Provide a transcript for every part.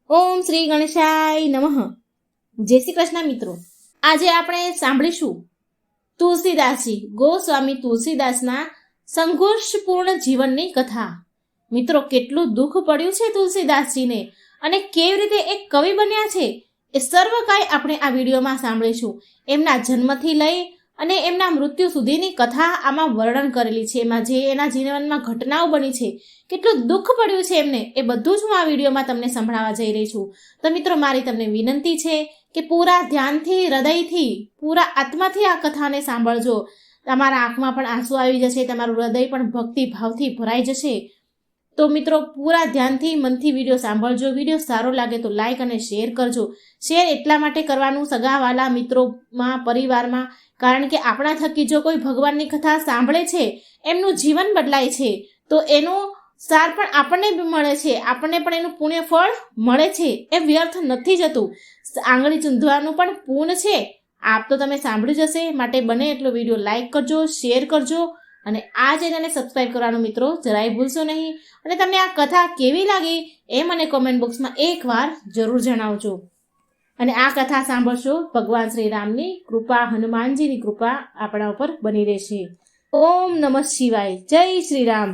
ઓમ શ્રી ગણેશાય નમઃ. જય શ્રી કૃષ્ણ મિત્રો. આજે આપણે સાંભળીશું તુલસીદાસજી ગોસ્વામી તુલસીદાસના સંઘર્ષપૂર્ણ જીવનની કથા. મિત્રો, કેટલું દુઃખ પડ્યું છે તુલસીદાસજીને અને કેવી રીતે એક કવિ બન્યા છે એ સર્વ કાંઈ આપણે આ વિડીયોમાં સાંભળીશું. એમના જન્મથી લઈ અને એમના મૃત્યુ સુધીની કથા આમાં વર્ણન કરેલી છે. એમાં જે એના જીવનમાં ઘટનાઓ બની છે, કેટલું દુઃખ પડ્યું છે એમને, એ બધું જ હું આ વિડીયોમાં તમને સંભળાવવા જઈ રહી છું. તો મિત્રો, મારી તમને વિનંતી છે કે પૂરા ધ્યાનથી, હૃદયથી, પૂરા આત્માથી આ કથાને સાંભળજો. તમારા આંખમાં પણ આંસુ આવી જશે, તમારું હૃદય પણ ભક્તિ ભાવથી ભરાઈ જશે. તો મિત્રો, પૂરા ધ્યાનથી, મનથી વિડીયો સાંભળજો. વિડીયો સારો લાગે તો લાઈક અને શેર કરજો. શેર એટલા માટે કરવાનું સગાવાલા મિત્રોમાં, પરિવારમાં, કારણ કે આપણા થકી જો કોઈ ભગવાનની કથા સાંભળે છે, એમનું જીવન બદલાય છે, તો એનું સાર પણ આપણને બી મળે છે, આપણને પણ એનું પુણ્ય ફળ મળે છે. એ વ્યર્થ નથી જતું. આંગળી ચૂંધવાનું પણ પૂર્ણ છે. આપ તો તમે સાંભળ્યું જ હશે, માટે બને એટલો વિડીયો લાઈક કરજો, શેર કરજો અને આ ચેનલને સબસ્ક્રાઈબ કરવાનું મિત્રો જરાય ભૂલશો નહીં. અને તમને આ કથા કેવી લાગી એ મને કોમેન્ટ બોક્સમાં એકવાર જરૂર જણાવજો. અને આ કથા સાંભળશો, ભગવાન શ્રી રામની કૃપા, હનુમાનજીની કૃપા આપણા ઉપર બની રહેશે. ઓમ નમઃ શિવાય. જય શ્રી રામ.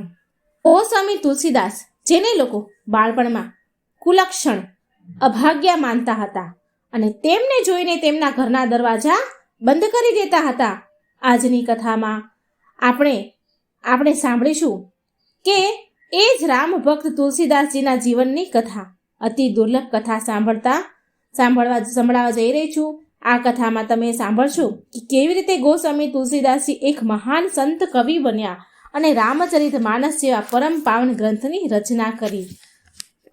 ગોસ્વામી તુલસીદાસ, જેને લોકો બાળપણમાં કુલક્ષણ, અભાગ્યા માનતા હતા અને તેમને જોઈને તેમના ઘરના દરવાજા બંધ કરી દેતા હતા, આજની કથામાં આપણે સાંભળીશું કે એ જ રામ ભક્ત તુલસીદાસજીના જીવનની કથા. અતિ દુર્લભ કથા સંભળાવવા જઈ રહી છું. આ કથામાં તમે સાંભળશો કે કેવી રીતે ગોસ્વામી તુલસીદાસજી એક મહાન સંત કવિ બન્યા અને રામચરિત માનસ જેવા પરમ પાવન ગ્રંથની રચના કરી.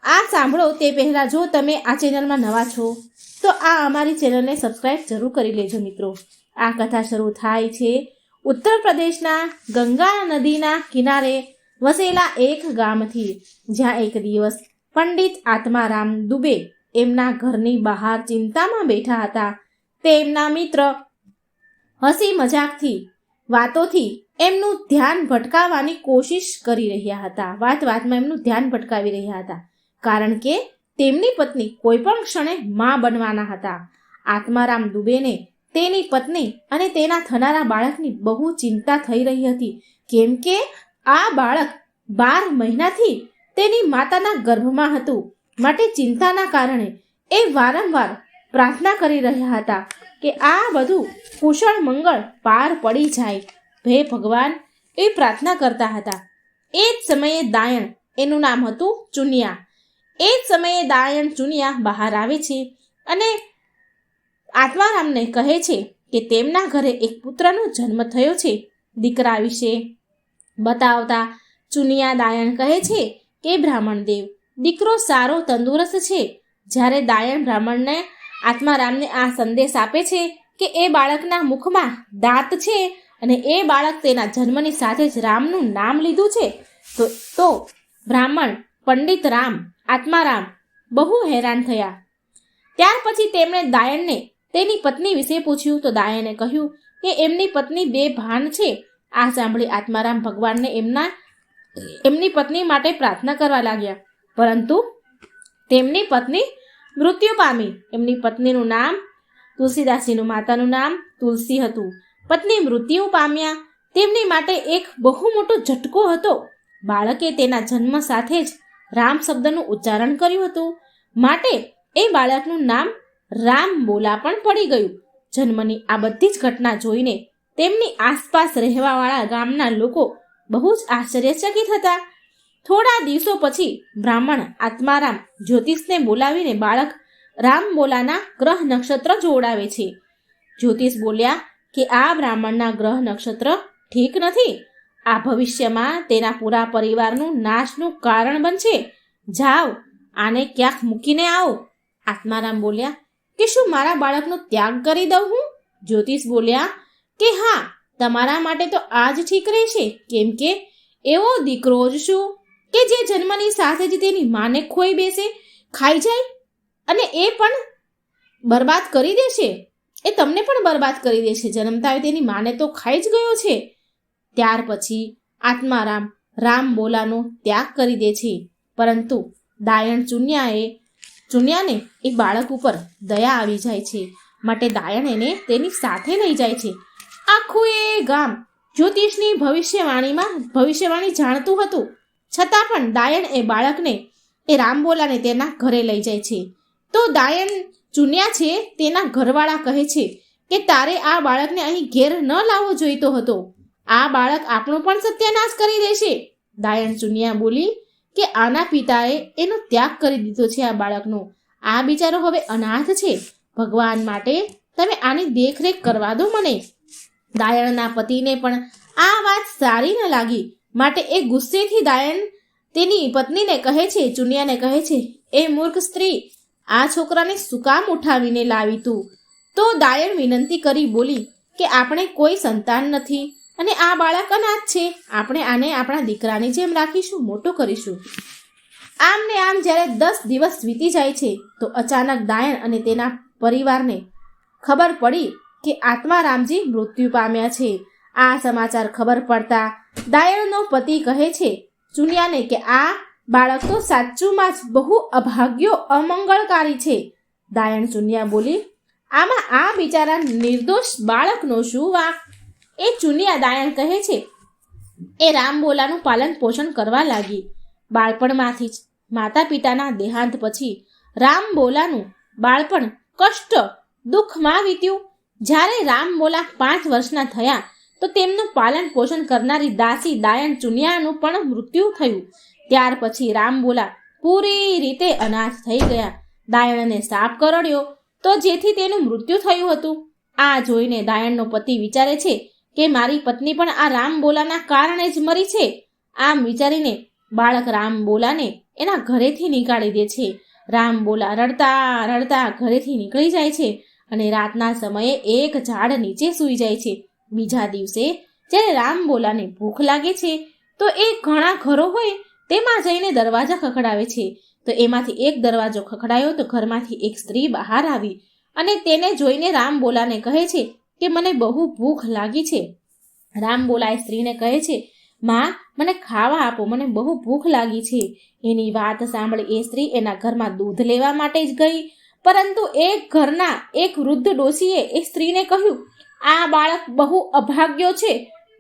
આ સાંભળો તે પહેલાં જો તમે આ ચેનલમાં નવા છો તો આ અમારી ચેનલને સબસ્ક્રાઈબ જરૂર કરી લેજો મિત્રો. આ કથા શરૂ થાય છે ઉત્તર પ્રદેશના ગંગા નદીના કિનારે વસેલા એક ગામથી, જ્યાં એક દિવસ પંડિત આત્મારામ દુબે એમના ઘરની બહાર ચિંતામાં બેઠા હતા. તેમના મિત્ર હસી મજાકથી, વાતોથી એમનું ધ્યાન ભટકાવવાની કોશિશ કરી રહ્યા હતા. વાતમાં એમનું ધ્યાન ભટકાવી રહ્યા હતા, કારણ કે તેમની પત્ની કોઈ પણ ક્ષણે માં બનવાના હતા. આત્મારામ દુબેને તેની પત્ની અને તેના થનારા બાળકની બહુ ચિંતા થઈ રહી હતી, કેમ કે આ બાળક 12 મહિનાથી તેની માતાના ગર્ભમાં હતું. માટે ચિંતાના કારણે એ વારંવાર પ્રાર્થના કરી રહ્યા હતા કે આ બધું કુશળ મંગળ પાર પડી જાય. હે ભગવાન, એ પ્રાર્થના કરતા હતા. એ જ સમયે દાયણ, એનું નામ હતું ચુનિયા, એ જ સમયે દાયણ ચુનિયા બહાર આવે છે અને આત્મારામને કહે છે કે તેમના ઘરે એક પુત્રનો જન્મ થયો છે. દીકરા વિશે બતાવતા ચુનિયા દાયણ કહે છે કે બ્રાહ્મણ દેવ, દીકરો સારો તંદુરસ્ત છે. જ્યારે દાયણ બ્રાહ્મણને આત્મારામને આ સંદેશ આપે છે કે એ બાળકના મુખમાં દાંત છે અને એ બાળક તેના જન્મની સાથે જ રામનું નામ લીધું છે, તો બ્રાહ્મણ પંડિત આત્મારામ બહુ હેરાન થયા. ત્યાર પછી તેમણે દાયણને તેની પત્ની વિશે પૂછ્યું, તો દાયણે કહ્યું કે એમની પત્ની 2 ભાન છે. આ સાંભળી આત્મારામ ભગવાનને એમની પત્ની માટે પ્રાર્થના કરવા લાગ્યા, પરંતુ તેમની પત્ની મૃત્યુ પામી. એમની પત્નીનું નામ, તુલસીદાસજીનું માતાનું નામ તુલસી હતું. પત્ની મૃત્યુ પામ્યા. તેમની માટે એક બહુ મોટો ઝટકો હતો. બાળકે તેના જન્મ સાથે જ રામ શબ્દનું ઉચ્ચારણ કર્યું હતું, માટે એ બાળકનું નામ રામ બોલા પણ પડી ગયું. જન્મની આ બધી જ ઘટના જોઈને તેમની આસપાસ રહેવાવાળા ગામના લોકો બહુ જ આશ્ચર્યચકિત હતા. થોડા દિવસો પછી બ્રાહ્મણ આત્મારામ જ્યોતિષને બોલાવીને બાળક રામ બોલાના ગ્રહ નક્ષત્ર જોડાવે છે. જ્યોતિષ બોલ્યા કે આ બ્રાહ્મણના ગ્રહ નક્ષત્ર ઠીક નથી. આ ભવિષ્યમાં તેના પૂરા પરિવારનું નાશનું કારણ બનશે. જાઓ, આને ક્યાંક મૂકીને આવો. આત્મારામ બોલ્યા કે શું મારા બાળકનો ત્યાગ કરી દઉં હું? જ્યોતિષ બોલ્યા કે હા, તમારા માટે તો આ જ ઠીક રહેશે, કેમ કે એવો દીકરો જ શું કે જે જન્મની સાથે જ તેની માને ખોઈ બેસે, ખાઈ જાય અને એ પણ બરબાદ કરી દેશે. એ તમને પણ બરબાદ કરી દેશે. જન્મતા તેની માને તો ખાઈ જ ગયો છે. ત્યાર પછી આત્મારામ રામ બોલાનો ત્યાગ કરી દે છે, પરંતુ દાયણ ચુનિયાને એ બાળક ઉપર દયા આવી જાય છે, માટે દાયણ એને તેની સાથે લઈ જાય છે. આખું એ ગામ જ્યોતિષની ભવિષ્યવાણી જાણતું હતું, છતાં પણ દાયણ એ બાળકને એ રામબોલાને તેના ઘરે લઈ જાય છે. તો દાયણ ચુનિયા છે તેના ઘરવાળા કહે છે કે તારે આ બાળકને અહીં ઘેર ન લાવવો જોઈતો હતો, આ બાળક આપણો પણ સત્યાનાશ કરી દેશે. દાયણ ચુનિયા બોલી કે આના પિતાએ એનો ત્યાગ કરી દીધો છે આ બાળકનો, આ બિચારો હવે અનાથ છે, ભગવાન માટે તમે આની દેખરેખ કરવા દો મને. દાયણના પતિને પણ આ વાત સારી ન લાગી, માટે એ ગુસ્સેથી દાયણ તેની પત્નીને કહે છે, ચુનિયાને કહે છે, એ મૂર્ખ સ્ત્રી, આ છોકરાને શું કામ ઉઠાવીને લાવી તું? તો દાયણ વિનંતી કરી બોલી કે આપણે કોઈ સંતાન નથી અને આ બાળક અનાથ છે, આપણે આને આપણા દીકરાની જેમ રાખીશું, મોટો કરીશું. આમ ને આમ જ્યારે 10 દિવસ વીતી જાય છે તો અચાનક દાયણ અને તેના પરિવારને ખબર પડી કે આત્મારામજી મૃત્યુ પામ્યા છે. આ સમાચાર ખબર પડતા દાયણનો પતિ કહે છે ચુનિયાને કે આ બાળક તો સાચુંમાં જ બહુ અભાગ્યો અમંગળકારી છે. દાયણ ચુનિયા બોલી, આમાં આ બિચારા નિર્દોષ બાળકનો શું વાંક? એ ચુનિયા દાયણ કહે છે એ રામબોલાનું પાલન પોષણ કરવા લાગી. બાળપણમાંથી જ માતા પિતાના દેહાંત પછી રામબોલાનું બાળપણ કષ્ટ દુઃખમાં વીત્યું. જ્યારે રામબોલા 5 વર્ષના થયા તો તેમનું પાલન પોષણ કરનારી દાસી દાયણ ચુનિયાનું પણ મૃત્યુ થયું. ત્યાર પછી રામબોલા પૂરી રીતે અનાથ થઈ ગયા. દાયણને સાપ કરડ્યો તો જેથી તેનું મૃત્યુ થયું હતું. આ જોઈને દાયણનો પતિ વિચારે છે કે મારી પત્ની પણ આ રામબોલાના કારણે જ મરી છે. આમ વિચારીને બાળક રામબોલાને એના ઘરેથી નીકાળી દે છે. રામબોલા રડતા રડતા ઘરેથી નીકળી જાય છે અને રાતના સમયે એક ઝાડ નીચે સૂઈ જાય છે. બીજા દિવસે જ્યારે રામબોલાને ભૂખ લાગે છે તો એ ઘણા ઘરો હોય તેમાં જઈને દરવાજા ખખડાવે છે. તો એમાંથી એક દરવાજો ખખડાયો તો ઘરમાંથી એક સ્ત્રી બહાર આવી અને તેને જોઈને રામબોલાને કહે છે કે મને બહુ ભૂખ લાગી છે. રામબોલા એ સ્ત્રીને કહે છે, માં મને ખાવા આપો, મને બહુ ભૂખ લાગી છે. એની વાત સાંભળી એ સ્ત્રી એના ઘરમાં દૂધ લેવા માટે જ ગઈ, પરંતુ એક ઘરના એક વૃદ્ધ ડોશીએ એ સ્ત્રીને કહ્યું, આ બાળક બહુ અભાગ્યો છે,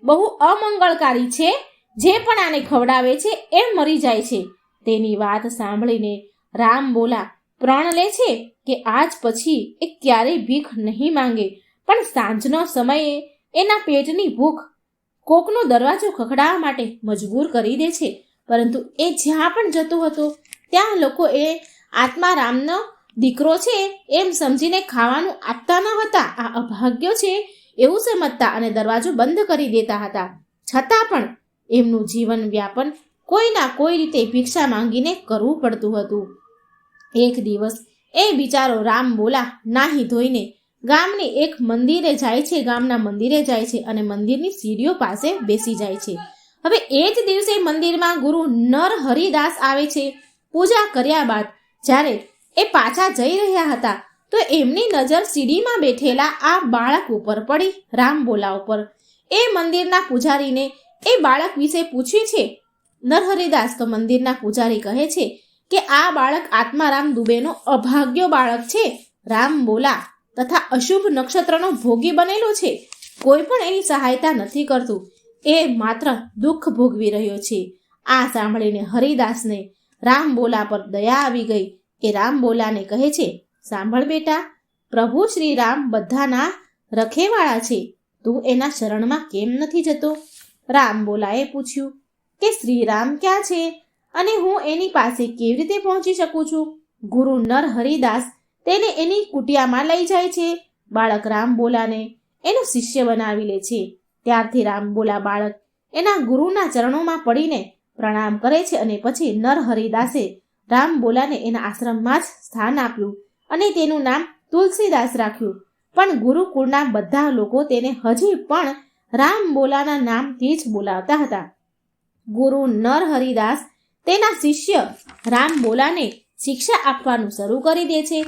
બહુ અમંગળકારી છે, જે પણ આને ખવડાવે છે એ મરી જાય છે. તેની વાત સાંભળીને રામબોલા પ્રણ લે છે કે આજ પછી એ ક્યારેય ભીખ નહીં માંગે. પણ સાંજનો સમયે એના પેટની ભૂખ કોકનો દરવાજો ખખડાવવા માટે મજબૂર કરી દે છે. પરંતુ એ જ્યાં પણ જતો હતો ત્યાં લોકો એ આત્મારામનો દીકરો છે એમ સમજીને ખાવાનું આપતા ન હતા, આ અભાગ્યો છે એવું સમજતા અને દરવાજો બંધ કરી દેતા હતા. છતાં પણ એમનું જીવન વ્યાપન કોઈના કોઈ રીતે ભિક્ષા માંગીને કરવું પડતું હતું. એક દિવસ એ બિચારો રામબોલા નાહી ધોઈને ગામની એક મંદિરે જાય છે, ગામના મંદિરે જાય છે અને મંદિરની સીડીઓ પાસે બેસી જાય છે. હવે એ જ દિવસે મંદિરમાં ગુરુ નરહરિદાસ આવે છે. પૂજા કર્યા બાદ જ્યારે એ પાછા જઈ રહ્યા હતા તો એમની નજર સીડીમાં બેઠેલા આ બાળક ઉપર પડી, રામબોલા ઉપર. એ મંદિરના પૂજારીને એ બાળક વિશે પૂછ્યું છે. નરહરિદાસ તો મંદિરના પૂજારી કહે છે કે આ બાળક આત્મારામ દુબેનો અભાગ્યો બાળક છે. રામબોલા તથા અશુભ નક્ષત્રનો ભોગી બનેલો છે, કોઈ પણ એની સહાયતા નથી કરતું, એ માત્ર દુઃખ ભોગવી રહ્યો છે. આ સાંભળીને હરિદાસને રામબોલા પર દયા આવી ગઈ. એ રામબોલાને કહે છે, સાંભળ બેટા, પ્રભુ શ્રી રામ બધાના રખેવાળા છે, તું એના શરણમાં કેમ નથી જતો? રામબોલાએ પૂછ્યું કે શ્રીરામ ક્યાં છે અને હું એની પાસે કેવી રીતે પહોંચી શકું છું? ગુરુ નરહરિદાસ તેને એની કુટિયામાં લઈ જાય છે. બાળક રામબોલાને એનો શિષ્ય બનાવી લે છે. ત્યારથી રામબોલા બાળક એના ગુરુના ચરણોમાં પડીને પ્રણામ કરે છે અને પછી નરહરિદાસે રામબોલાને એના આશ્રમમાં જ સ્થાન આપ્યું અને તેનું નામ તુલસીદાસ રાખ્યું. પણ ગુરુકુળના બધા લોકો તેને હજી પણ રામબોલાના નામથી જ બોલાવતા હતા. ગુરુ નરહરિદાસ તેના શિષ્ય રામબોલાને શિક્ષા આપવાનું શરૂ કરી દે છે.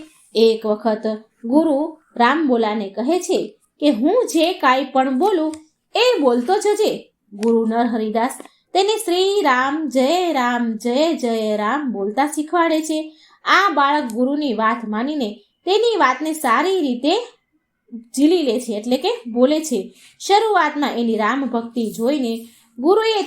એક વખત ગુરુ રામબોલાને કહે છે કે હું જે કાંઈ પણ બોલું એ બોલતો જજે. ગુરુ નરહરિદાસ તેને શ્રી રામ જય જય રામ બોલતા શીખવાડે છે આ બાળક ગુરુની વાત માનીને તેની વાતને સારી રીતે ઝીલી લે છે, એટલે કે બોલે છે. શરૂઆતમાં એની રામ ભક્તિ જોઈને ગુરુએ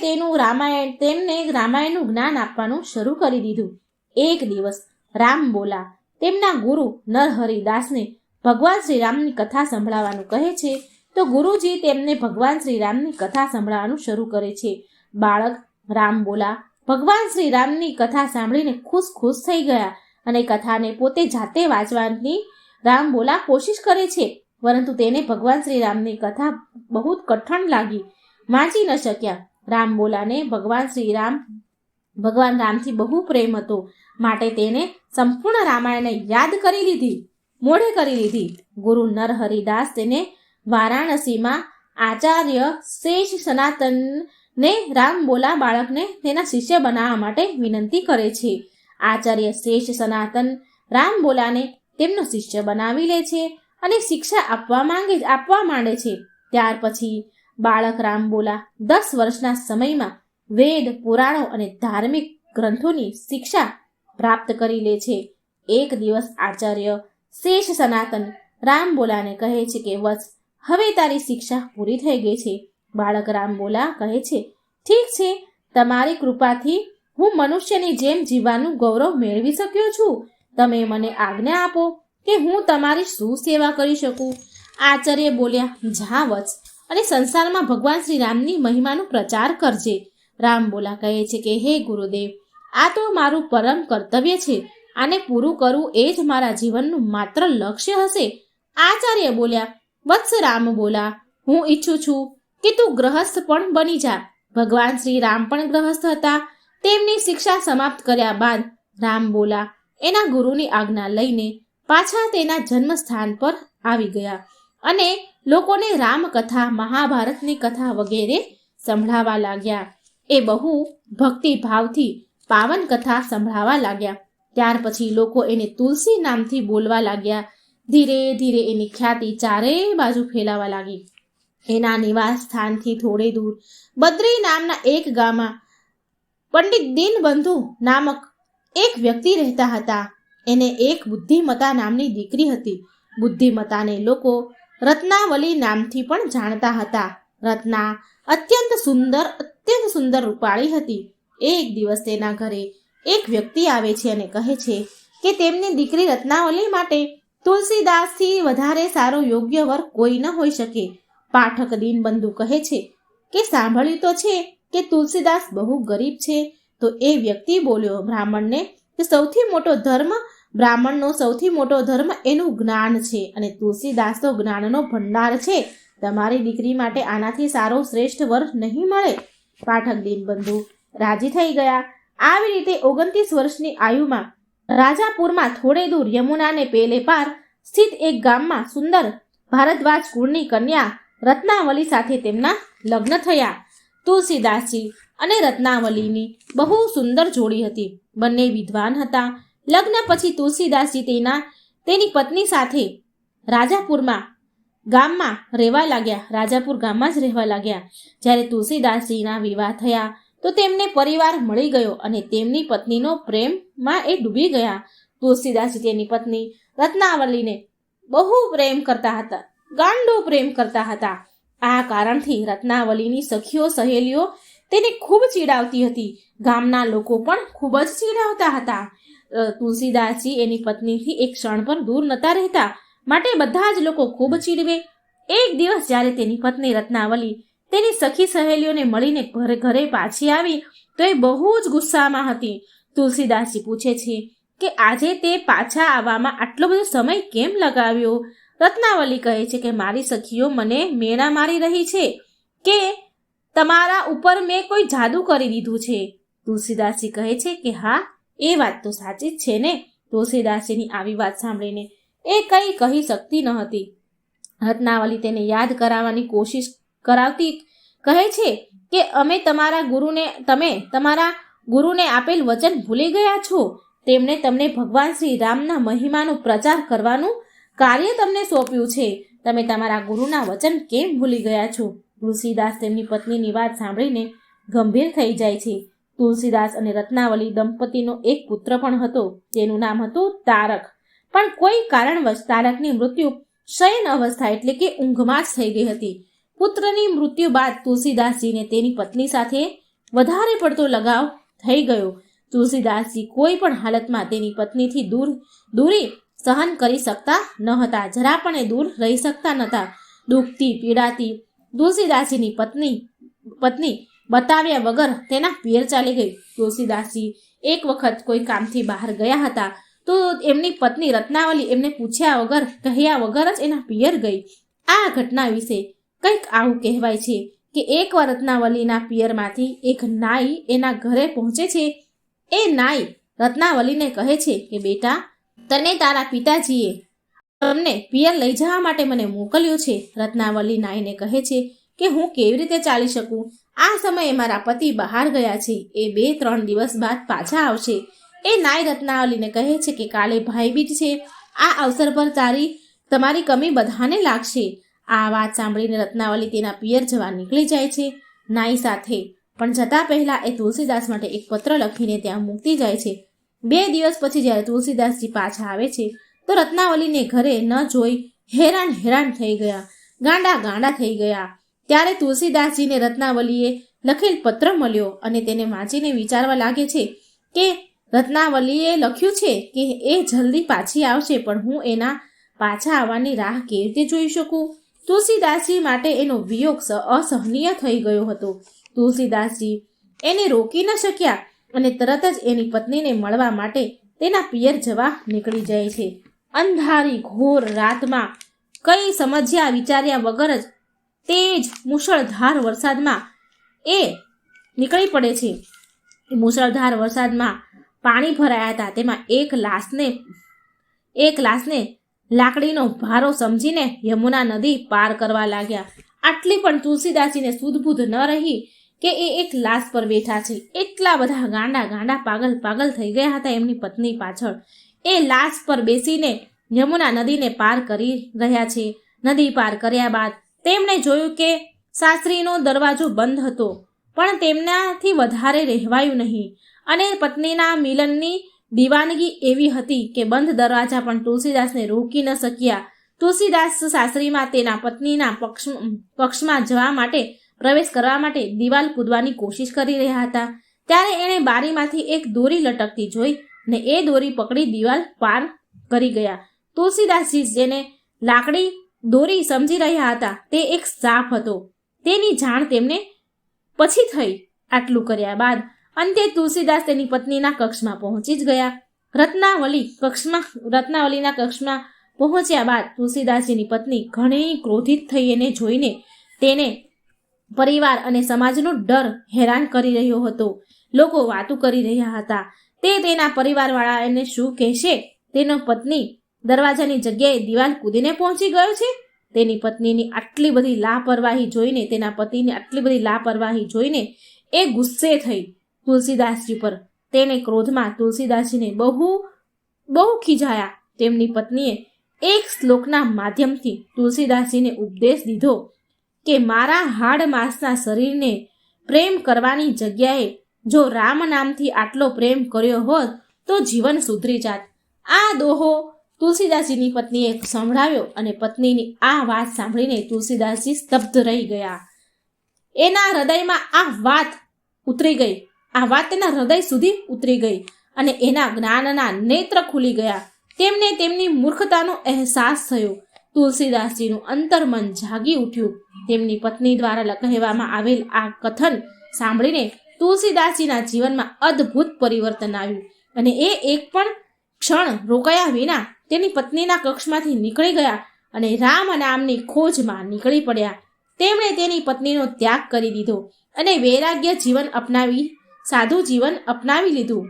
તેમને રામાયણનું જ્ઞાન આપવાનું શરૂ કરી દીધું. એક દિવસ રામ બોલા તેમના ગુરુ નરહરિદાસને ભગવાન શ્રી રામની કથા સંભળાવવાનું કહે છે, તો ગુરુજી તેમને ભગવાન શ્રી રામની કથા સંભળાવવાનું શરૂ કરે છે. બાળક રામ બોલા ભગવાન શ્રી રામની કથા સાંભળીને ખુશ થઈ ગયા અને કથાને પોતે જાતે વાંચવાની રામ બોલા કોશિશ કરે છે, પરંતુ તેને ભગવાન શ્રી રામની કથા બહુ કઠણ લાગી, વાંચી ન શક્યા. રામ બોલાને ભગવાન રામથી બહુ પ્રેમ હતો, માટે તેને સંપૂર્ણ રામાયણને યાદ મોઢે કરી લીધી. ગુરુ નરહરિદાસ તેને વારાણસીમાં આચાર્ય શેષ સનાતનને રામ બોલા બાળકને તેના શિષ્ય બનાવવા માટે વિનંતી કરે છે. આચાર્ય શેષ સનાતન રામ બોલાને તેમનો શિષ્ય બનાવી લે છે અને શિક્ષા આપવા માંડે છે. ત્યાર પછી બાળક રામ બોલા 10 વર્ષના સમયમાં વેદ, પુરાણો અને ધાર્મિક ગ્રંથોની શિક્ષા પ્રાપ્ત કરી લે છે. એક દિવસ આચાર્ય શેષ સનાતન રામ બોલાને કહે છે કે વત્સ, હવે તારી શિક્ષા પૂરી થઈ ગઈ છે. બાળક રામ બોલા કહે છે, ઠીક છે, તમારી કૃપાથી હું મનુષ્યની જેમ જીવવાનું ગૌરવ મેળવી શક્યો છું. તમે મને આજ્ઞા આપો કે હું તમારી શું સેવા કરી શકું. આચાર્ય બોલ્યા, જા વત્સ, અને સંસારમાં ભગવાન શ્રી રામની મહિમાનો પ્રચાર કરજે. રામ બોલા કહે છે કે હે ગુરુદેવ, આ તો મારું પરમ કર્તવ્ય છે. આને પૂરું કરવું એ જ મારા જીવનનું માત્ર લક્ષ્ય હશે. આચાર્ય બોલ્યા, વત્સ રામ બોલા, હું ઈચ્છું છું કે તું ગ્રહસ્થ પણ બની જા. ભગવાન શ્રી રામ પણ ગ્રહસ્થ હતા. તેમની શિક્ષા સમાપ્ત કર્યા બાદ રામ બોલા એના ગુરુની આજ્ઞા લઈને પાછા તેના જન્મ સ્થાન પર આવી ગયા અને લોકોને રામકથા, મહાભારતની કથા વગેરે સંભળાવા લાગ્યા. એ બહુ ભક્તિભાવથી પાવન કથા સંભળાવા લાગ્યા. ત્યાર પછી લોકો એને તુલસી નામથી બોલવા લાગ્યા. ધીરે ધીરે એની ખ્યાતિ ચારેય બાજુ ફેલાવા લાગી. એના નિવાસ સ્થાનથી થોડે દૂર બદ્રી નામના એક ગામમાં પંડિત દીનબંધુ નામક એક વ્યક્તિ રહેતા હતા. એને એક બુદ્ધિમતા નામની દીકરી હતી. બુદ્ધિમતાને લોકો રત્નાવલી નામથી પણ જાણતા હતા. રત્ના અત્યંત સુંદર રૂપાળી હતી. એક દિવસ તેના ઘરે એક વ્યક્તિ આવે છે અને કહે છે કે તેમની દીકરી રત્નાવલી માટે તુલસીદાસથી વધારે સારો યોગ્ય વર કોઈ ન હોઈ શકે. પાઠક દીનબંધુ કહે છે કે સાંભળ્યું તો છે કે તુલસીદાસ બહુ ગરીબ છે. તો એ વ્યક્તિ બોલ્યો બ્રાહ્મણનો સૌથી મોટો ધર્મ એનું જ્ઞાન છે અને તુલસીદાસ તો જ્ઞાનનો ભંડાર છે. તમારી દીકરી માટે આનાથી સારો શ્રેષ્ઠ વર નહીં મળે. પાઠક દીનબંધુ રાજી થઈ ગયા. આવી રીતે 29 વર્ષની આયુમાં રાજાપુરમાં થોડે દૂર યમુનાને પેલે પાર સ્થિત એક ગામમાં સુંદર ભારદ્વાજ કુળની કન્યા રત્નાવલી સાથે તેમના લગ્ન થયા. તુલસીદાસજી અને રત્નાવલીની બહુ સુંદર જોડી હતી. બંને વિદ્વાન હતા. લગ્ન પછી તુલસીદાસજી તેની પત્ની સાથે રાજાપુર ગામમાં જ રહેવા લાગ્યા. જ્યારે તુલસીદાસજીના વિવાહ થયા તો તેમને પરિવાર મળી ગયો અને તેમની પત્નીનો પ્રેમમાં એ ડૂબી ગયા. તુલસીદાસજી તેની પત્ની રત્નાવલીને બહુ પ્રેમ કરતા હતા, ગાંડો પ્રેમ કરતા હતા. આ કારણથી રત્નાવલીની સખીઓ સહેલીઓ તેને ખૂબ ચીડાવતી હતી. ગામના લોકો પણ ખૂબ જ ચીડાવતા હતા. તુલસીદાસજી એની પત્નીથી એક ક્ષણ પર દૂર નહોતા રહેતા, માટે બધા જ લોકો ખૂબ ચીડવે. એક દિવસ જ્યારે તેની પત્ની રત્નાવલી તેની સખી સહેલીઓને મળીને ઘરે પાછી આવી તો એ બહુ જ ગુસ્સામાં હતી. તુલસીદાસજી પૂછે છે કે આજે તે પાછા આવવામાં આટલો બધો સમય કેમ લગાવ્યો? રત્નાવલી કહે છે કે મારી સખીઓ મને મેણા મારી રહી છે કે તમારા ઉપર મેં કોઈ જાદુ કરી દીધું છે. તુલસીદાસજી કહે છે કે હા, એ વાત તો સાચી જ છે ને. તુલસીદાસજીની આવી વાત સાંભળીને એ કંઈ કહી શકતી ન હતી. રત્નાવલી તેને યાદ કરાવવાની કોશિશ કરાવતી કહે છે કે તમે તમારા ગુરુને આપેલ વચન ભૂલી ગયા છો. તેમણે તમને ભગવાન શ્રી રામના મહિમાનો પ્રચાર કરવાનું કાર્ય તમને સોંપ્યું છે. તમે તમારા ગુરુના વચન કેમ ભૂલી ગયા છો? તુલસીદાસ તેમની પત્નીની વાત સાંભળીને ગંભીર થઈ જાય છે. તુલસીદાસ અને રત્નાવલી દંપતીનો એક પુત્ર પણ હતો. તેનું નામ હતું તારક. પણ કોઈ કારણવશ તારકની મૃત્યુ શયન અવસ્થા એટલે કે ઊંઘમાં જ થઈ ગઈ હતી. પુત્રની મૃત્યુ બાદ તુલસીદાસજીને તેની પત્ની સાથે વધારે પડતો લગાવ થઈ ગયો. તુલસીદાસજી કોઈ પણ હાલતમાં તેની પત્નીથી દૂરી સહન કરી શકતા ન હતા. જરા પણ એ દૂર રહી શકતા નહોતા. દુઃખથી પીડાતી તુલસીદાસજીની પત્ની બતાવ્યા વગર તેના પિયર ચાલી ગઈ. તુલસીદાસજી એક વખત કોઈ કામથી બહાર ગયા હતા તો એમની પત્ની રત્નાવલી એમને પૂછ્યા વગર કહ્યા વગર જ એના પિયર ગઈ. આ ઘટના વિશે કંઈક આવું કહેવાય છે કે એકવાર રત્નાવલીના પિયરમાંથી એક નાઈ એના ઘરે પહોંચે છે. એ નાઈ રત્નાવલીને કહે છે કે બેટા, તને તારા પિતાજીએ તમને પિયર લઈ જવા માટે મને મોકલ્યો છે. રત્નાવલી નાઈને કહે છે કે હું કેવી રીતે ચાલી શકું? આ સમયે મારા પતિ બહાર ગયા છે. એ 2-3 દિવસ બાદ પાછા આવશે. એ નાઈ રત્નાવલીને કહે છે કે કાલે ભાઈબીજ છે. આ અવસર પર તમારી કમી બધાને લાગશે. આ વાત સાંભળીને રત્નાવલી તેના પિયર જવા નીકળી જાય છે નાઈ સાથે. પણ જતા પહેલા એ તુલસીદાસ માટે એક પત્ર લખીને ત્યાં મૂકતી જાય છે. 2 દિવસ પછી જ્યારે તુલસીદાસજી પાછા આવે છે તો રત્નાવલીને ઘરે ન જોઈ હેરાન થઈ ગયા, ગાંડા થઈ ગયા. ત્યારે તુલસીદાસજીને રત્નાવલીએ લખેલ પત્ર મળ્યો અને તેને વાંચીને વિચારવા લાગે છે કે રત્નાવલીએ લખ્યું છે કે એ જલ્દી પાછી આવશે, પણ હું એના પાછા આવવાની રાહ કેવી રીતે જોઈ શકું? તુલસીદાસજી માટે એનો વિયોગ અસહનીય થઈ ગયો હતો. તુલસીદાસજી એને રોકી ન શક્યા અને તરત જ એની પત્નીને મળવા માટે તેના પિયર જવા નીકળી જાય છે. અંધારી ઘોર રાતમાં કઈ સમજ્યા વિચાર્યા વગર જ તેજ મુશળધાર વરસાદમાં એ નીકળી પડે છે. મુશળધાર વરસાદમાં પાણી ભરાયા હતા. તેમાં એક લાશને લાકડીનો ભારો સમજીને યમુના નદી પાર કરવા લાગ્યા. આટલી પણ તુલસીદાસજીને સુધબુધ ન રહી કે એ એક લાશ પર બેઠા છે. એટલા બધા ગાંડા પાગલ થઈ ગયા હતા એમની પત્ની પાછળ. એ લાશ પર બેસીને યમુના નદીને પાર કરી રહ્યા છે. નદી પાર કર્યા બાદ તેમણે જોયું કે સાસરીનો દરવાજો બંધ હતો, પણ તેમનાથી વધારે રહેવાયું નહીં. અને પત્નીના મિલનની દીવાનગી એવી હતી કે બંધ દરવાજા પણ તુલસીદાસને રોકી ન શક્યા. તુલસીદાસ સાસરીમાં તેના પત્નીના પક્ષમાં જવા માટે પ્રવેશ કરવા માટે દિવાલ કૂદવાની કોશિશ કરી રહ્યા હતા. ત્યારે એણે બારીમાંથી એક દોરી લટકતી જોઈ ને એ દોરી પકડી દિવાલ પાર કરી ગયા. તુલસીદાસજી જેને લાકડી દોરી સમજી રહ્યા હતા તે એક સાપ હતો. તેની જાણ તેમને પછી થઈ. આટલું કર્યા બાદ અંતે તુલસીદાસ તેની પત્નીના કક્ષમાં પહોંચી જ ગયા. રત્નાવલીના કક્ષમાં પહોંચ્યા બાદ તુલસીદાસજીની પત્ની ઘણી ક્રોધિત થઈ એને જોઈને તેને પરિવાર અને સમાજનો ડર હેરાન કરી રહ્યો હતો. લોકો વાતો કરી રહ્યા હતા. તે તેના પરિવારવાળા એને શું કહેશે? તેનો પત્ની દરવાજાની જગ્યાએ દિવાલ કૂદીને પહોંચી ગયો છે. તેની પત્નીની આટલી બધી લાપરવાહી જોઈને, તેના પતિની આટલી બધી લાપરવાહી જોઈને એ ગુસ્સે થઈ તુલસીદાસજી પર. તેને ક્રોધમાં તુલસીદાસજીને બહુ ખીજાયા. તેમની પત્નીએ એક શ્લોકના માધ્યમથી તુલસીદાસજીને ઉપદેશ દીધો કે મારા હાડ માંસના શરીરને પ્રેમ કરવાની જગ્યાએ જો રામ નામથી આટલો પ્રેમ કર્યો હોત તો જીવન સુધરી જાત. આ દોહો તુલસીદાસજીની પત્નીએ સંભળાવ્યો અને પત્નીની આ વાત સાંભળીને તુલસીદાસજી સ્તબ્ધ રહી ગયા. એના હૃદયમાં આ વાત ઉતરી ગઈ. આ વાત તેના હૃદય સુધી ઉતરી ગઈ અને એના જ્ઞાનના નેત્ર ખુલી ગયા. તેમને તેમની મૂર્ખતાનો અહેસાસ થયો. તુલસીદાસજીનું અંતર્મન જાગી ઉઠ્યું. તેમની પત્ની દ્વારા કહેવામાં આવેલ આ કથન સાંભળીને તુલસીદાસજીના જીવનમાં અદ્ભુત પરિવર્તન આવ્યું અને એ એક પણ ક્ષણ રોકાયા વિના તેની પત્નીના કક્ષમાંથી નીકળી ગયા અને રામ નામની ખોજમાં નીકળી પડ્યા. તેમણે તેની પત્નીનો ત્યાગ કરી દીધો અને વૈરાગ્ય જીવન સાધુ જીવન અપનાવી લીધું.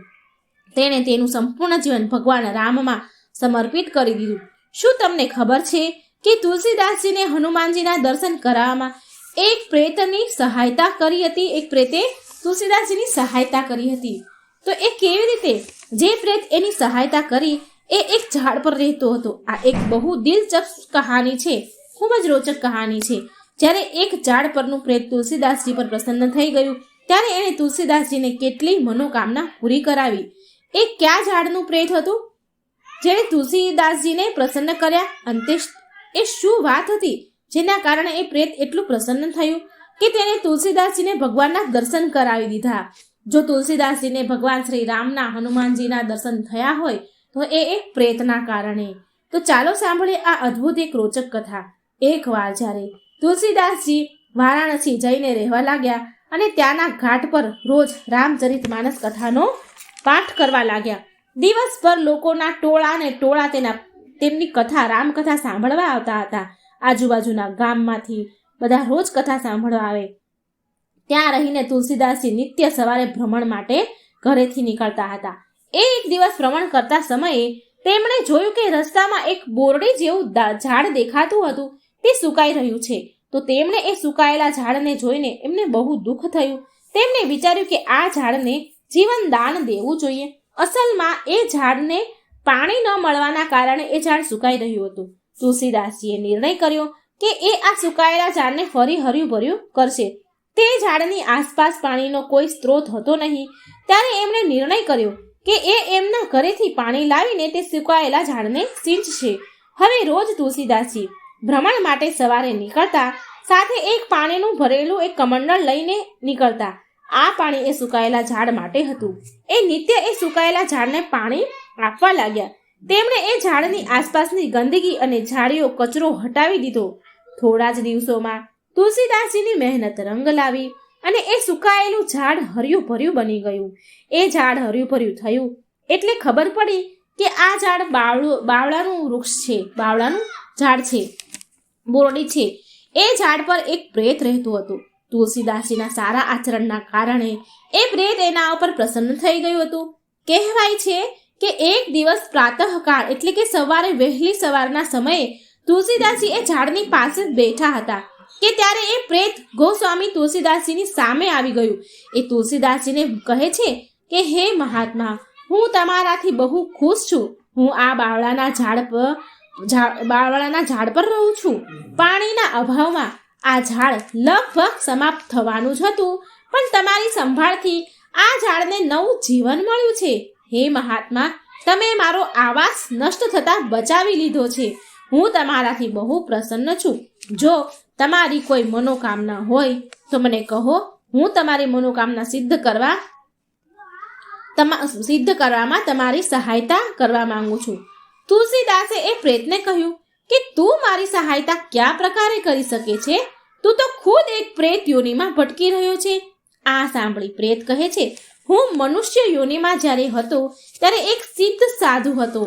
તેણે તેનું સંપૂર્ણ જીવન ભગવાન રામમાં સમર્પિત કરી દીધું. શું તમને ખબર છે કે તુલસીદાસજીને હનુમાનજીના દર્શન કરાવવામાં એક પ્રેતની સહાયતા કરી હતી? એક પ્રેતે તુલસીદાસજીની સહાયતા કરી હતી. તો એ કેવી રીતે? જે પ્રેત એની સહાયતા કરી એ એક ઝાડ પર રહેતો હતો. આ એક બહુ દિલચસ્પ કહાની છે, ખૂબ જ રોચક કહાની છે. જ્યારે એક ઝાડ પરનું પ્રેત તુલસીદાસજી પર પ્રસન્ન થઈ ગયું ત્યારે એણે તુલસીદાસજીને કેટલી મનોકામના પૂરી કરાવી. એ કયા ઝાડનું પ્રેત હતું જેણે તુલસીદાસજીને પ્રસન્ન કર્યા? અંતે એ શું વાત હતી જેના કારણે એ પ્રેત એટલું પ્રસન્ન થયું કે તેણે તુલસીદાસજીને ભગવાનના દર્શન કરાવી દીધા? જો તુલસીદાસજીને ભગવાન શ્રી રામના હનુમાનજીના દર્શન થયા હોય તો એ એક પ્રેતના કારણે. તો ચાલો સાંભળીએ આ અદ્ભુત એક રોચક કથા. એકવાર જ્યારે તુલસીદાસજી વારાણસી જઈને રહેવા લાગ્યા અને ત્યાંના ઘાટ પર રોજ રામચરિતમાનસ કથાનો પાઠ કરવા લાગ્યા. દિવસભર લોકોના ટોળા ને ટોળા તેમની કથા રામકથા સાંભળવા આવતા હતા. આજુબાજુના ગામમાંથી બધા રોજ કથા સાંભળવા આવે. ત્યાં રહીને તુલસીદાસજી નિત્ય સવારે ભ્રમણ માટે ઘરેથી નીકળતા હતા. એક દિવસ ભ્રમણ કરતા સમયે તેમણે જોયું કે રસ્તામાં એક બોરડી જેવું ઝાડ દેખાતું હતું. તે સુકાઈ રહ્યું છે. તો તેમણે એ સુકાયેલા ઝાડને જોઈને એમને બહુ દુઃખ થયું. તેમણે વિચાર્યું કે આ ઝાડને જીવન દાન દેવું જોઈએ. અસલમાં એ ઝાડને પાણી ન મળવાના કારણે એ ઝાડ સુકાઈ રહ્યું હતું. તુલસીદાસજીએ નિર્ણય કર્યો કે એ આ સુકાયેલા ઝાડને ફરી હર્યું ભર્યું કરશે. તે ઝાડની આસપાસ પાણીનો કોઈ સ્ત્રોત હતો નહીં. ત્યારે એમણે નિર્ણય કર્યો કે એ એમના ઘરેથી પાણી લાવીને તે સુકાયેલા ઝાડને સિંચશે. હવે રોજ તુલસીદાસજી ભ્રમણ માટે સવારે નીકળતા. સાથે એક પાણીનું ભરેલું એક કમંડળ લઈને નીકળતા. આ પાણી એ સુકાયેલા ઝાડ માટે હતું. એ નિત્ય એ સુકાયેલા ઝાડને પાણી આપવા લાગ્યા. તેમણે એ ઝાડની આસપાસની ગંદકી અને ઝાડીઓ કચરો હટાવી દીધો. થોડા જ દિવસોમાં તુલસીદાસજીની મહેનત રંગ લાવી અને એ સુકાયેલું ઝાડ હર્યું ભર્યું બની ગયું. એ ઝાડ હર્યું ભર્યું થયું એટલે ખબર પડી કે આ ઝાડ બાવળાનું વૃક્ષ છે, બાવળાનું ઝાડ છે, બોરડી છે. એ ઝાડ પર એક પ્રેત રહેતું હતું. તુલસીદાસજીના સારા આચરણના કારણે એ પ્રેત એના ઉપર પ્રસન્ન થઈ ગયું હતું. કહેવાય છે કે એક દિવસ પ્રાતઃકાળ એટલે કે સવારે વહેલી સવારના સમયે તુલસીદાસજી એ ઝાડની પાસે બેઠા હતા કે ત્યારે એ પ્રેત ગોસ્વામી તુલસીદાસજીની સામે આવી ગયું. એ તુલસીદાસજીને કહે છે કે હે મહાત્મા, હું તમારાથી બહુ ખુશ છું. હું આ બાવળાના ઝાડ પર રહું છું. પાણીના અભાવમાં આ ઝાડ લગભગ સમાપ્ત થવાનું જ હતું, પણ તમારી સંભાળથી આ ઝાડને નવું જીવન મળ્યું છે. હે મહાત્મા, તમે મારો આવાસ નષ્ટ થતા બચાવી લીધો છે. હું તમારાથી બહુ પ્રસન્ન છું. જો તમારી કોઈ મનોકામના હોય તો મને કહો. હું તમારી મનોકામના સિદ્ધ કરવામાં તમારી સહાયતા કરવા માંગુ છું. તુલસીદાસે એ પ્રેતને કહ્યું કે તું મારી સહાયતા કયા પ્રકારે કરી શકે છે? તું તો ખુદ એક પ્રેત યોનિમાં ભટકી રહ્યો છે. આ સાંભળી પ્રેત કહે છે, હું મનુષ્ય યોનિમાં જ્યારે હતો ત્યારે એક સિદ્ધ સાધુ હતો.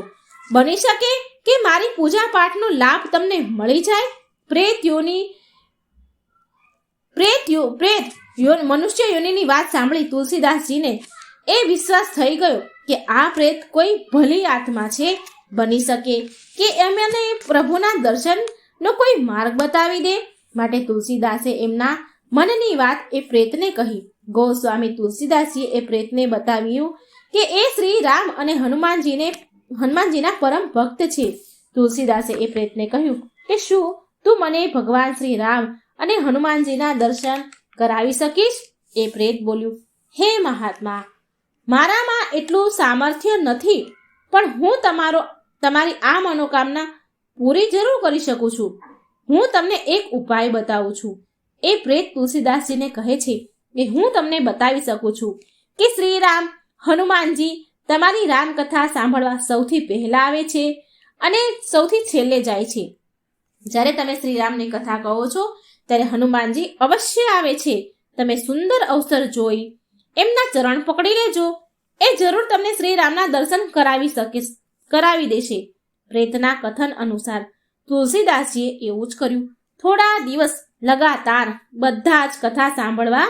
બની શકે કે મારી પૂજા પાઠનો લાભ તમને મળી જાય. મનુષ્ય યોનિની વાત સાંભળી તુલસીદાસજીને એ વિશ્વાસ થઈ ગયો કે આ પ્રેત કોઈ ભલી આત્મા છે. બની શકે કે એમને પ્રભુના દર્શનનો કોઈ માર્ગ બતાવી દે. માટે તુલસીદાસે એમના મનની વાત એ પ્રેતને કહી. ગોસ્વામી તુલસીદાસજીએ એ પ્રેતને બતાવ્યું કે એ શ્રી રામ અને હનુમાનજીના પરમ ભક્ત છે. તુલસીદાસે એ પ્રેતને કહ્યું કે શું તું મને ભગવાન શ્રી રામ અને હનુમાનજીના દર્શન કરાવી શકીશ? એ પ્રેત બોલ્યું, હે મહાત્મા, મારામાં એટલું સામર્થ્ય નથી, પણ હું તમારી આ મનોકામના પૂરી જરૂર કરી શકું છું. હું તમને એક ઉપાય બતાવું છું. એ પ્રેત તુલસીદાસજીને કહે છે કે હું તમને બતાવી શકું છું કે શ્રી રામ હનુમાનજી તમારી રામકથા સાંભળવા સૌથી પહેલા આવે છે અને સૌથી છેલ્લે જાય છે. જ્યારે તમે શ્રી રામની કથા કહો છો ત્યારે હનુમાનજી અવશ્ય આવે છે. તમે સુંદર અવસર જોઈ એમના ચરણ પકડી લેજો. એ જરૂર તમને શ્રી રામના દર્શન કરાવી દેશે. પ્રેતના કથન અનુસાર તુલસીદાસજીએ એવું જ કર્યું. થોડા દિવસ લગાતાર બધા જ કથા સાંભળવા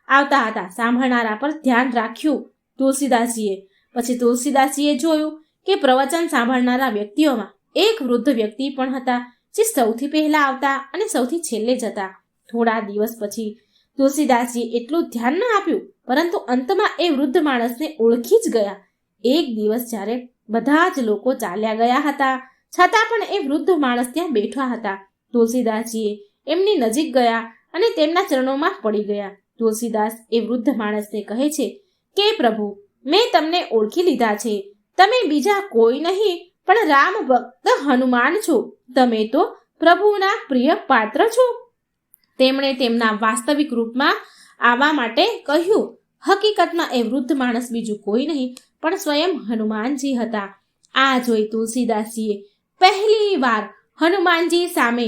આવતા હતા. સાંભળનારા પર ધ્યાન રાખ્યું તુલસીદાસજીએ. પછી તુલસીદાસજીએ જોયું કે પ્રવચન સાંભળનારા વ્યક્તિઓમાં એક વૃદ્ધ વ્યક્તિ પણ હતા, જે સૌથી પહેલા આવતા અને સૌથી છેલ્લે જતા. થોડા દિવસ પછી તુલસીદાસજીએ એટલું ધ્યાન ન આપ્યું, પરંતુ અંતમાં એ વૃદ્ધ માણસને ઓળખી જ ગયા. એક દિવસ જ્યારે બધા જ લોકો ચાલ્યા ગયા હતા, છતાં પણ એ વૃદ્ધ માણસ ત્યાં બેઠા હતા. તુલસીદાસજીએ એમની નજીક ગયા અને તેમના ચરણોમાં પડી ગયા. તુલસીદાસ એ વૃદ્ધ માણસને કહે છે કે પ્રભુ, મેં તમને ઓળખી લીધા છે. તમે બીજા કોઈ નહીં પણ રામ ભક્ત હનુમાન છો. તમે તો પ્રભુના પ્રિય પાત્ર છો. તેમણે તેમના વાસ્તવિક રૂપમાં આવવા માટે કહ્યું. હકીકતમાં એ વૃદ્ધ માણસ બીજું કોઈ નહીં પણ સ્વયં હનુમાનજી હતા. આ જોઈ તુલસીદાસજીએ પહેલી વાર હનુમાનજી સામે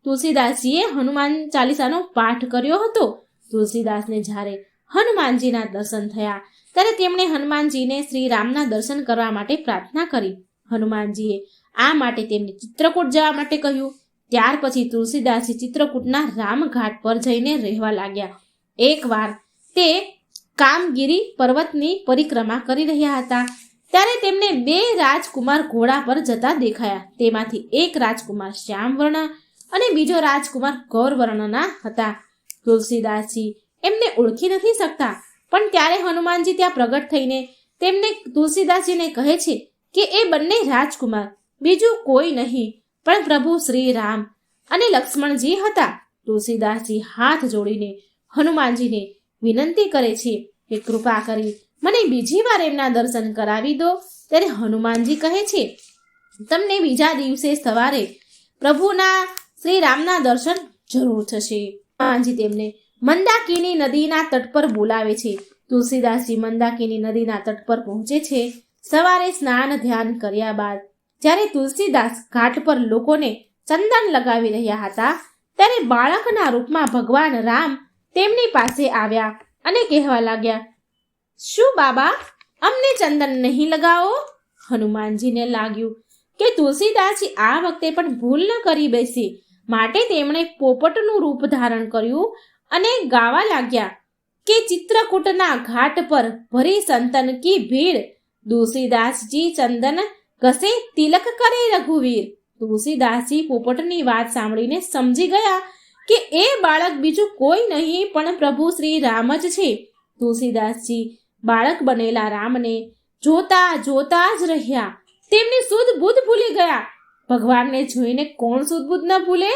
તુલસીદાસજીએ હનુમાન ચાલીસાનો પાઠ કર્યો હતો. તુલસીદાસને જ્યારે હનુમાનજીના દર્શન થયા ત્યારે તેમણે હનુમાનજીને શ્રી રામના દર્શન કરવા માટે પ્રાર્થના કરી. હનુમાનજીએ આ માટે તેમને ચિત્રકૂટ જવા માટે કહ્યું. ત્યાર પછી તુલસીદાસજી ચિત્રકૂટના રામઘાટ પર જઈને રહેવા લાગ્યા. એકવાર તે કામગીરી પર્વતની પરિક્રમા કરી રહ્યા હતા ત્યારે તેમને 2 રાજકુમાર ઘોડા પર જતા દેખાયા. તેમાંથી એક રાજકુમાર શ્યામ વર્ણ અને બીજો રાજકુમાર ગૌર વર્ણના હતા. તુલસીદાસજી એમને ઓળખી નથી શકતા, પણ ત્યારે હનુમાનજી ત્યાં પ્રગટ થઈને તેમને તુલસીદાસજીને કહે છે કે એ બંને રાજકુમાર બીજું કોઈ નહીં પણ પ્રભુ શ્રી રામ અને લક્ષ્મણજી હતા. તુલસીદાસજી હાથ જોડીને હનુમાનજીને વિનંતી કરે છે કે કૃપા કરી મને બીજી વાર એમના દર્શન કરાવી દો. ત્યારે હનુમાનજી કહે છે, તમને બીજા દિવસે સવારે પ્રભુના શ્રી રામના દર્શન જરૂર થશે. હનુમાનજી તેમને મંદાકિની નદીના તટ પર બોલાવે છે. તુલસીદાસજી મંદાકિની નદીના તટ પર પહોંચે છે. સવારે સ્નાન ધ્યાન કર્યા બાદ જ્યારે તુલસીદાસ ઘાટ પર લોકોને ચંદન લગાવી રહ્યા હતા ત્યારે બાળકના રૂપમાં ભગવાન રામ તેમની પાસે આવ્યા અને કહેવા લાગ્યા, શું બાબા, અમને ચંદન નહીં લગાવો? હનુમાનજીને લાગ્યું કે તુલસીદાસજી આ વખતે પણ ભૂલ ન કરી બેસી, માટે તેમણે પોપટનું રૂપ ધારણ કર્યું અને ગાવા લાગ્યા કે ચિત્રકૂટના ઘાટ પર ભરી સંતન કી ભીડ, તુલસીદાસજી ચંદન ઘસે તિલક કરે રઘુવીર. તુલસીદાસજી પોપટની વાત સાંભળીને સમજી ગયા કે એ બાળક બીજું કોઈ નહીં પણ પ્રભુ શ્રી રામ જ છે. તુલસીદાસજી બાળક બનેલા રામને જોતા જોતા જ રહ્યા. તેમની સુધ બુદ્ધ ભૂલી ગયા. ભગવાનને જોઈને કોણ સુધ બુદ્ધ ન ભૂલે?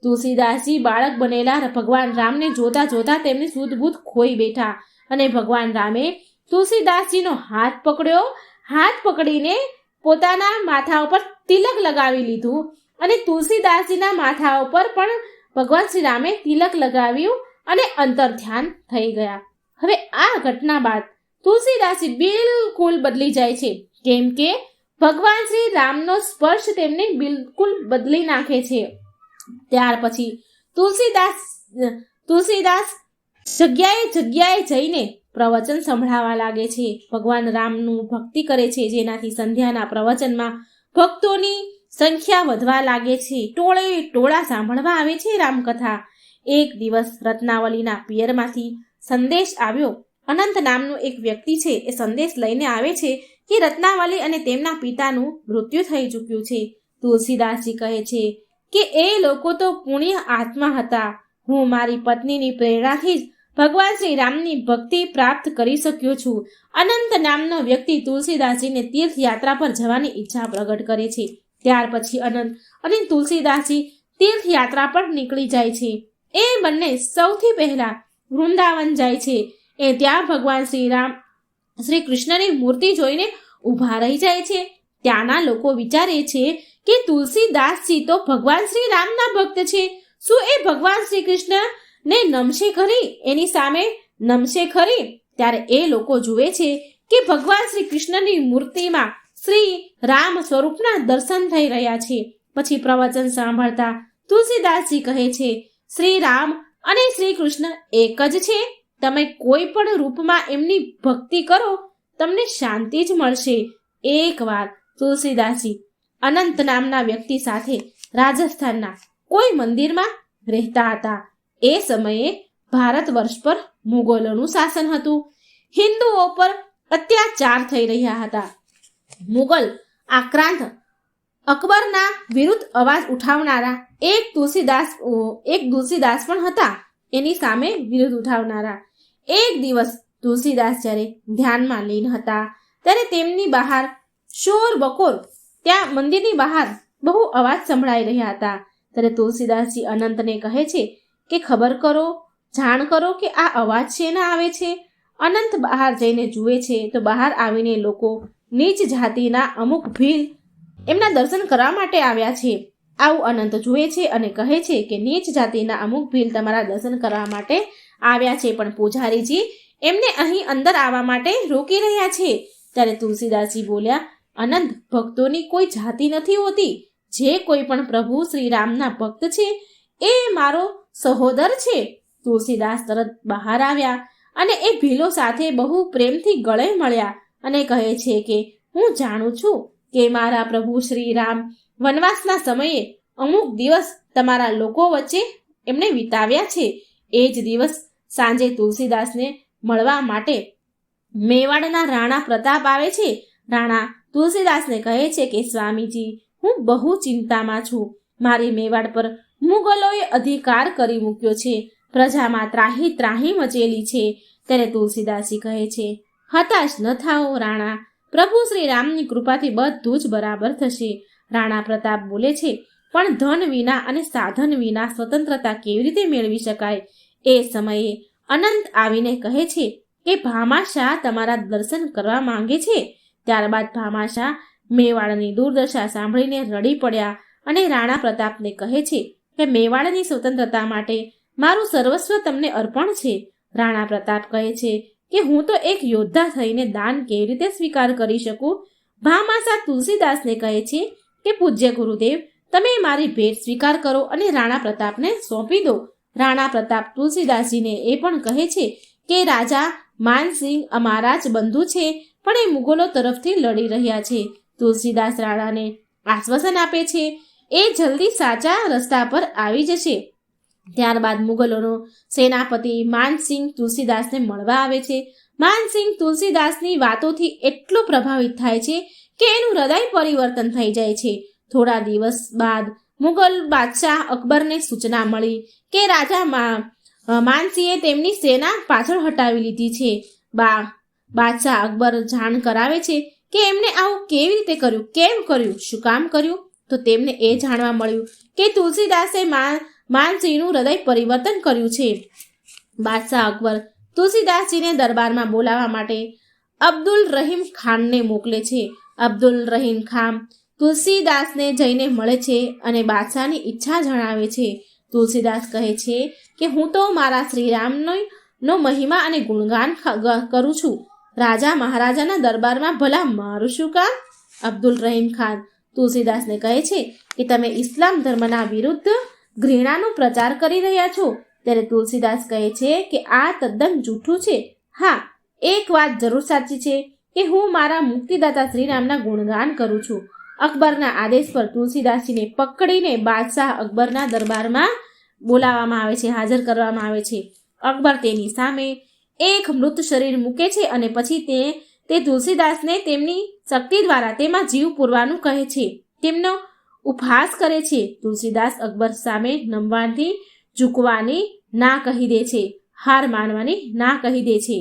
તુલસીદાસજી બાળક બનેલા ભગવાન રામને જોતા જોતા તેમની સુધ બુદ્ધ ખોઈ બેઠા અને ભગવાન રામે તુલસીદાસજીનો હાથ પકડ્યો. હાથ પકડીને પોતાના માથા ઉપર તિલક લગાવી લીધું અને તુલસીદાસજીના માથા ઉપર પણ ભગવાન શ્રી રામે તિલક લગાવ્યું અને અંતર ધ્યાન થઈ ગયા. હવે આ ઘટના બાદ તુલસીદાસજી બિલકુલ બદલી જાય છે, કેમ કે ભગવાન શ્રી રામનો સ્પર્શ તેમને બિલકુલ બદલી નાખે છે. ત્યાર પછી તુલસીદાસ જગ્યાએ જગ્યાએ જઈને પ્રવચન સંભળાવવા લાગે છે. ભગવાન રામનું ભક્તિ કરે છે, જેનાથી સંધ્યાના પ્રવચનમાં ભક્તોની સંખ્યા વધવા લાગે છે. ટોળે ટોળા સાંભળવા આવે છે રામકથા. એક દિવસ રત્નાવલીના પિયરમાંથી સંદેશ આવ્યો. અનંત નામનું એક વ્યક્તિ છે એ સંદેશ લઈને આવે છે કે રત્નાવલી અને તેમના પિતાનું મૃત્યુ થઈ ચૂક્યું છે. તુલસીદાસજી કહે છે કે એ લોકો તો પુણ્ય આત્મા હતા. હું મારી પત્નીની પ્રેરણાથી જ ભગવાન શ્રી રામની ભક્તિ પ્રાપ્ત કરી શક્યો છું. અનંત નામનો વ્યક્તિ તુલસીદાસજીને તીર્થયાત્રા પર જવાની ઈચ્છા પ્રગટ કરે છે. ત્યાર પછી અનંત અને તુલસીદાસજી તીર્થયાત્રા પર નીકળી જાય છે. એ બંને સૌથી પહેલા વૃંદાવન જાય છે. એ ત્યાં ભગવાન શ્રી કૃષ્ણની મૂર્તિ જોઈને ઊભા રહી જાય છે. ત્યાંના લોકો વિચારે છે કે તુલસીદાસજી તો ભગવાન શ્રી રામના ભક્ત છે. શું એ ભગવાન શ્રી કૃષ્ણ ને નમશે ખરી? એની સામે નમશે ખરી? ત્યારે એ લોકો જુએ છે કે ભગવાન શ્રી કૃષ્ણની મૂર્તિમાં શ્રી રામ સ્વરૂપના દર્શન થઈ રહ્યા છે. પછી પ્રવચન સાંભળતા તુલસીદાસજી કહે છે, શ્રી રામ અને શ્રી કૃષ્ણ એક જ છે. તમે કોઈ પણ રૂપમાં એમની ભક્તિ કરો તમને શાંતિ જ મળશે. એકવાર તુલસીદાસજી અનંત નામના વ્યક્તિ સાથે રાજસ્થાનના કોઈ મંદિરમાં રહેતા હતા. એ સમયે ભારત વર્ષ પર મુગલોનું શાસન હતું. હિન્દુઓ પર અત્યાચાર થઈ રહ્યા હતા. મુગલ આક્રાંત અકબરના વિરુદ્ધ અવાજ ઉઠાવનારા એક તુલસીદાસ પણ હતા. એની સામે વિરોધ ઉઠાવનારા. એક દિવસ તુલસીદાસ જ્યારે ધ્યાનમાં લીન હતા ત્યારે તેમની બહાર શોર બકોર, ત્યાં મંદિરની બહાર બહુ અવાજ સંભળાઈ રહ્યા હતા. ત્યારે તુલસીદાસજી અનંતને કહે છે કે ખબર કરો જાણ કરો કે આ અવાજ શેના આવે છે? અનંત બહાર જઈને જુએ છે તો બહાર આવીને લોકો નીચ જાતિના અમુક ભીલ એમના દર્શન કરવા માટે આવ્યા છે. આવું અનંત જુએ છે અને કહે છે કે નીચ જાતિના અમુક ભીલ તમારા દર્શન કરવા માટે આવ્યા છે, પણ પૂજારીજી એમને અહીં અંદર આવવા માટે રોકી રહ્યા છે. ત્યારે તુલસીદાસજી બોલ્યા, અનંત, ભક્તોની કોઈ જાતિ નથી હોતી. જે કોઈ પણ પ્રભુ શ્રી રામના ભક્ત છે એ મારો સહોદર છે. તુલસીદાસ તરત બહાર આવ્યા અને એ ભીલો સાથે બહુ પ્રેમથી ગળે મળ્યા અને કહે છે કે હું જાણું છું કે મારા પ્રભુ શ્રી રામ વનવાસના સમયે અમુક દિવસ તમારા લોકો વચ્ચે એમણે વિતાવ્યા છે. એ જ દિવસ સાંજે તુલસીદાસને મળવા માટે મેવાડના રાણા પ્રતાપ આવે છે. રાણા તુલસીદાસને કહે છે કે સ્વામીજી, હું બહુ ચિંતામાં છું. મારી મેવાડ પર મુગલોએ અધિકાર કરી મૂક્યો છે. પ્રજામાં ત્રાહી ત્રાહી મચેલી છે. ત્યારે તુલસીદાસજી કહે છે, હતાશ ન થાઓ રાણા, પ્રભુ શ્રી રામની કૃપાથી બધું જ બરાબર થશે. રાણા પ્રતાપ બોલે છે, પણ ધન વિના અને સાધન વિના સ્વતંત્રતા કેવી રીતે મેળવી શકાય? એ સમયે અનંત આવીને કહે છે કે ભામાશાહ તમારા દર્શન કરવા માંગે છે. ત્યારબાદ ભામાશાહ મેવાડની દુર્દશા સાંભળીને રડી પડ્યા અને રાણા પ્રતાપને કહે છે કે મેવાડની સ્વતંત્રતા માટે મારું સર્વસ્વ તમને અર્પણ છે. રાણા પ્રતાપ કહે છે કે હું તો એક યોદ્ધા થઈને દાન કેવી રીતે સ્વીકાર કરી શકું? ભામાશાહ તુલસીદાસને કહે છે કે પૂજ્ય ગુરુદેવ, તમે મારી ભેટ સ્વીકાર કરો અને રાણા પ્રતાપને સોંપી દો. રાણા પ્રતાપ તુલસીદાસજીને એ પણ કહે છે કે રાજા માનસિંહ અમારા જ બંધુ છે, પણ એ મુગલો તરફથી લડી રહ્યા છે. તુલસીદાસ રાણાને આશ્વાસન આપે છે એ જલ્દી સાચા રસ્તા પર આવી જશે. ત્યારબાદ મુગલોનો સેનાપતિ માનસિંહ તુલસીદાસને મળવા આવે છે. માનસિંહ તુલસીદાસની વાતોથી એટલો પ્રભાવિત થાય છે કે એનું હૃદય પરિવર્તન થઈ જાય છે. થોડા દિવસ બાદ મુગલ બાદશાહ અકબરને સૂચના મળી કે રાજા માનસિંહે તેમની સેના પાછળ હટાવી લીધી છે. બાદશાહ અકબર જાણ કરાવે છે કે એમને આવું કેવી રીતે કર્યું, કેમ કર્યું, શું કામ કર્યું? તો તેમને એ જાણવા મળ્યું કે તુલસીદાસે માનસિંહનું હૃદય પરિવર્તન કર્યું છે. બાદશાહ અકબર તુલસીદાસજીને દરબારમાં બોલાવવા માટે અબ્દુલ રહીમ ખાનને મોકલે છે. અબ્દુલ રહીમ ખાન તુલસીદાસને જઈને મળે છે અને બાદશાહની ઈચ્છા જણાવે છે. તુલસીદાસ કહે છે કે હું તો મારા શ્રીરામનો મહિમા અને ગુણગાન કરું છું. રાજા મહારાજાના દરબારમાં ભલા મારું શું કામ? અબ્દુલ રહીમ ખાન તુલસીદાસને કહે છે કે તમે ઇસ્લામ ધર્મના વિરુદ્ધ ઘૃણાનો પ્રચાર કરી રહ્યા છો. ત્યારે તુલસીદાસ કહે છે કે આ તદ્દન જૂઠું છે. હા, એક વાત જરૂર સાચી છે કે હું મારા મુક્તિદાતા શ્રીરામના ગુણગાન કરું છું. અકબરના આદેશ પર તુલસીદાસજીને પકડીને બાદશાહ અકબરના દરબારમાં બોલાવવામાં આવે છે, હાજર કરવામાં આવે છે. અકબર તેની સામે એક મૃત શરીર મૂકે છે અને પછી તે તુલસીદાસને તેમની શક્તિ દ્વારા તેમાં જીવ પૂરવાનું કહે છે, તેમનો ઉપહાસ કરે છે. તુલસીદાસ અકબર સામે નમવાની, ઝૂકવાની ના કહી દે છે, હાર માનવાની ના કહી દે છે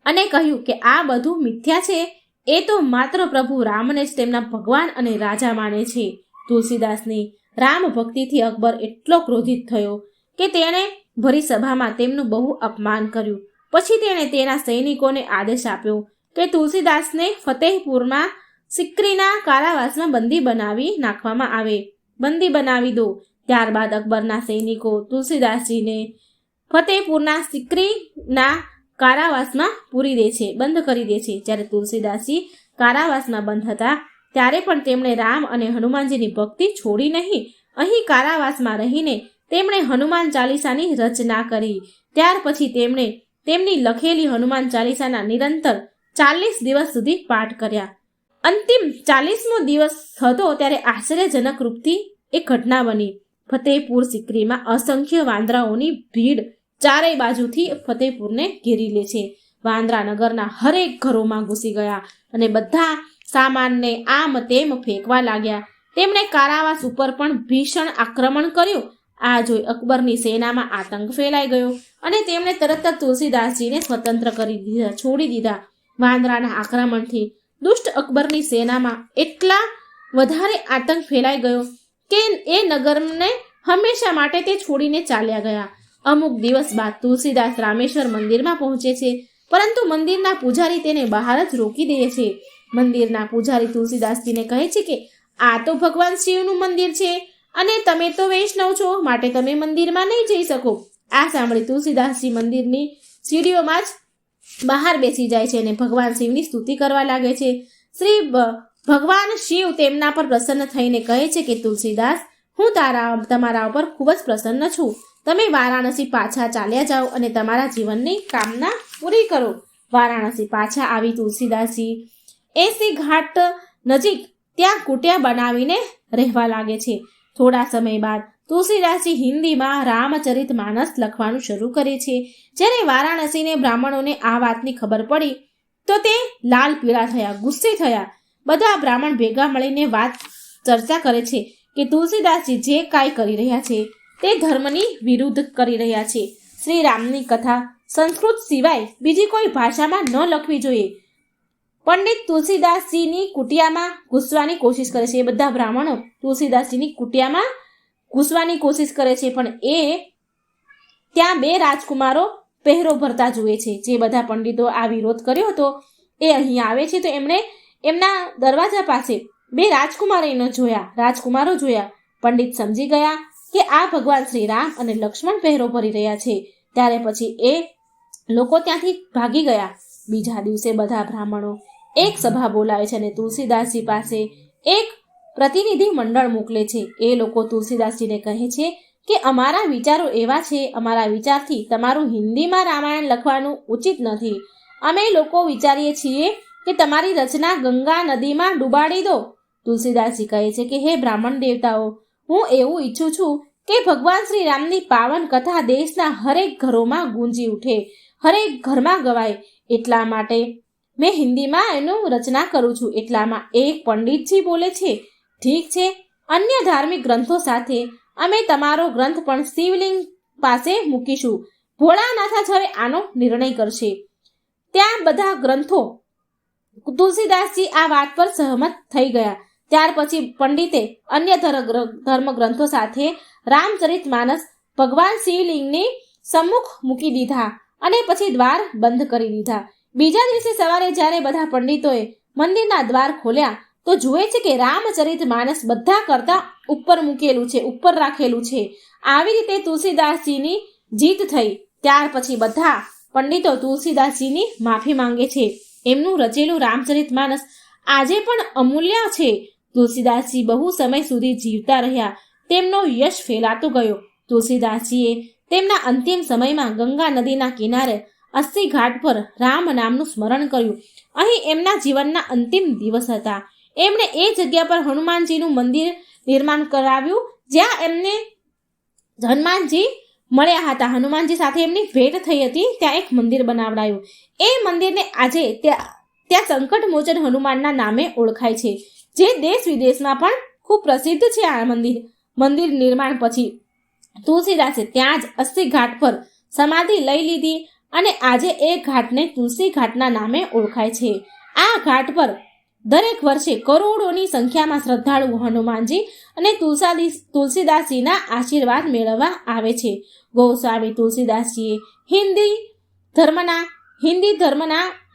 અને કહ્યું કે આ બધું મિથ્યા છે. એ તો માત્ર પ્રભુ રામને જ તેમના ભગવાન અને રાજા માને છે. તુલસીદાસની રામ ભક્તિથી અકબર એટલો ક્રોધિત થયો કે તેણે ભરી સભામાં તેમનું બહુ અપમાન કર્યું. પછી તેણે તેના સૈનિકોને આદેશ આપ્યો કે તુલસીદાસને ફતેહપુરમાં સિક્રીના કારાવાસમાં બંદી બનાવી નાખવામાં આવે, બંદી બનાવી દો. ત્યારબાદ અકબરના સૈનિકો તુલસીદાસજીને ફતેહપુરના સિક્રીના કારાવાસમાં પૂરી દે છે, બંધ કરી દે છે. જ્યારે તુલસીદાસજી કારાવાસમાં બંધ હતા ત્યારે પણ તેમણે રામ અને હનુમાનજીની ભક્તિ છોડી નહીં. અહીં કારાવાસમાં રહીને તેમણે હનુમાન ચાલીસાની રચના કરી. ત્યાર પછી તેમણે તેમની લખેલી હનુમાન ચાલીસાના નિરંતર 40 દિવસ સુધી પાઠ કર્યા. અંતિમ 40મો દિવસ હતો ત્યારે આશ્ચર્યજનક રૂપથી એક ઘટના બની. ફતેહપુર સિક્રીમાં અસંખ્ય વાંદરાઓની ભીડ ચારેય બાજુથી ફતેહપુરને ઘેરી લે છે. વાંદરા નગરના હરેક ઘરોમાં ઘૂસી ગયા અને બધા સામાનને આમ તેમ ફેંકવા લાગ્યા. તેમણે કારાવાસ ઉપર પણ ભીષણ આક્રમણ કર્યું. આ જોઈ અકબરની સેનામાં આતંક ફેલાઈ ગયો અને તેમણે તરત જ તુલસીદાસજીને સ્વતંત્ર કરી દીધા, છોડી દીધા. વાંદરાના આક્રમણથી દુષ્ટ અકબરની સેનામાં એટલા વધારે આતંક ફેલાઈ ગયો કે એ નગરને હંમેશા માટે તે છોડીને ચાલ્યા ગયા. અમુક દિવસ બાદ તુલસીદાસ રામેશ્વર મંદિરમાં પહોંચે છે, પરંતુ મંદિરના પૂજારી તેને બહાર જ રોકી દે છે. મંદિરના પૂજારી તુલસીદાસજીને કહે છે કે આ તો ભગવાન શિવનું મંદિર છે અને તમે તો વૈષ્ણવ છો, માટે તમે મંદિરમાં નહીં જઈ શકો. આ સાંભળી તુલસીદાસજી મંદિરની સીડીઓમાં જ બહાર બેસી જાય છે અને ભગવાન શિવની સ્તુતિ કરવા લાગે છે. શ્રી ભગવાન શિવ તેમના પર પ્રસન્ન થઈને કહે છે કે તુલસીદાસ, હું તમારા ઉપર ખૂબ જ પ્રસન્ન છું. તમે વારાણસી પાછા ચાલ્યા જાઓ અને તમારા જીવનની કામના પૂરી કરો. વારાણસી પાછા આવી તુલસીદાસજી 80 ઘાટ નજીક ત્યાં કુટિયા બનાવીને રહેવા લાગે છે. થોડા સમય બાદ તુલસીદાસજી હિન્દીમાં રામચરિત માનસ લખવાનું શરૂ કરે છે. જ્યારે વારાણસીને બ્રાહ્મણોને આ વાતની ખબર પડી તો તે લાલ પીળા થયા, ગુસ્સે થયા. બધા બ્રાહ્મણ ભેગા મળીને વાત ચર્ચા કરે છે કે તુલસીદાસજી જે કાંઈ કરી રહ્યા છે તે ધર્મની વિરુદ્ધ કરી રહ્યા છે. શ્રી રામની કથા સંસ્કૃત સિવાય બીજી કોઈ ભાષામાં ન લખવી જોઈએ. પંડિત તુલસીદાસજીની કુટિયામાં ઘૂસવાની કોશિશ કરે છે. એ બધા બ્રાહ્મણો તુલસીદાસજીની કુટિયામાં ઘૂસવાની કોશિશ કરે છે, પણ એ ત્યાં 2 રાજકુમારો પહેરો ભરતા જુએ છે. જે બધા પંડિતો આ વિરોધ કર્યો હતો એ અહીં આવે છે, તો એમણે એમના દરવાજા પાસે 2 રાજકુમારો જોયા. પંડિત સમજી ગયા કે આ ભગવાન શ્રી રામ અને લક્ષ્મણ પહેરો ભરી રહ્યા છે. ત્યારે પછી એ લોકો ત્યાંથી ભાગી ગયા. બીજા દિવસે બધા બ્રાહ્મણો એક સભા બોલાવે છે અને તુલસીદાસજી પાસે એક પ્રતિનિધિ મંડળ મોકલે છે. એ લોકો તુલસીદાસજીને કહે છે કે અમારા વિચારો એવા છે, અમારા વિચારથી તમારું હિન્દીમાં રામાયણ લખવાનું ઉચિત નથી. અમે લોકો વિચારીએ છીએ કે તમારી રચના ગંગા નદીમાં ડૂબાડી દો. તુલસીદાસજી કહે છે કે હે બ્રાહ્મણ દેવતાઓ, હું એવું ઈચ્છું છું કે ભગવાન શ્રી રામની પાવન કથા દેશના હરેક ઘરોમાં ગુંજી ઉઠે, હરેક ઘરમાં ગવાય. એટલા માટે મેં હિન્દીમાં એનું રચના કરું છું. એટલામાં એક પંડિતજી બોલે છે, ઠીક છે, અન્ય ધાર્મિક ગ્રંથો સાથે અમે તમારો ગ્રંથ પણ શિવલિંગ પાસે મૂકીશું. ભોળાનાથ જ હવે આનો નિર્ણય કરશે. ત્યાં બધા ગ્રંથો તુલસીદાસજી આ વાત પર સહમત થઈ ગયા. ત્યાર પછી પંડિતે અન્ય ધર્મ ગ્રંથો સાથે રામચરિત માનસ ભગવાન શિવલિંગની સમ્મુખ મૂકી દીધા અને પછી દ્વાર બંધ કરી દીધા. બીજા દિવસે સવારે જ્યારે બધા પંડિતોએ મંદિરના દ્વાર ખોલ્યા તો જુએ છે કે રામચરિત માનસ બધા કરતા ઉપર રાખેલું છે. આવી રીતે તુલસીદાસજીની જીત થઈ. ત્યાર પછી બધા પંડિતો તુલસીદાસજીની માફી માંગે છે. એમનું રચેલું રામચરિત માનસ આજે પણ અમૂલ્ય છે. તુલસીદાસજી બહુ સમય સુધી જીવતા રહ્યા. તેમનો યશ ફેલાતો ગયો. તુલસીદાસજીએ તેમના અંતિમ સમયમાં ગંગા નદીના કિનારે 80 ઘાટ પર રામ નામનું સ્મરણ કર્યું. અહીં એમના જીવનના અંતિમ દિવસ હતા. એમણે એ જગ્યા પર હનુમાનજીનું મંદિર નિર્માણ કરાવ્યું, જ્યાં એમને હનુમાનજી મળ્યા હતા. હનુમાનજી સાથે એમની ભેટ થઈ હતી. ત્યાં એક મંદિર બનાવડાયું. એ મંદિરને આજે ત્યાં સંકટ મોચન હનુમાનના નામે ઓળખાય છે, જે દેશ વિદેશમાં પણ ખૂબ પ્રસિદ્ધ છે. આ મંદિર નિર્માણ પછી તુલસીદાસે ત્યાં જ 80 ઘાટ પર સમાધિ લઈ લીધી અને આજે એ ઘાટને તુલસી ઘાટના નામે ઓળખાય છે. આ ઘાટ પર દરેક વર્ષે કરોડોની સંખ્યામાં શ્રદ્ધાળુઓ હનુમાનજી અને તુલસીદાસજીના આશીર્વાદ મેળવવા આવે છે. ગોસ્વામી તુલસીદાસજીએ હિન્દુ ધર્મના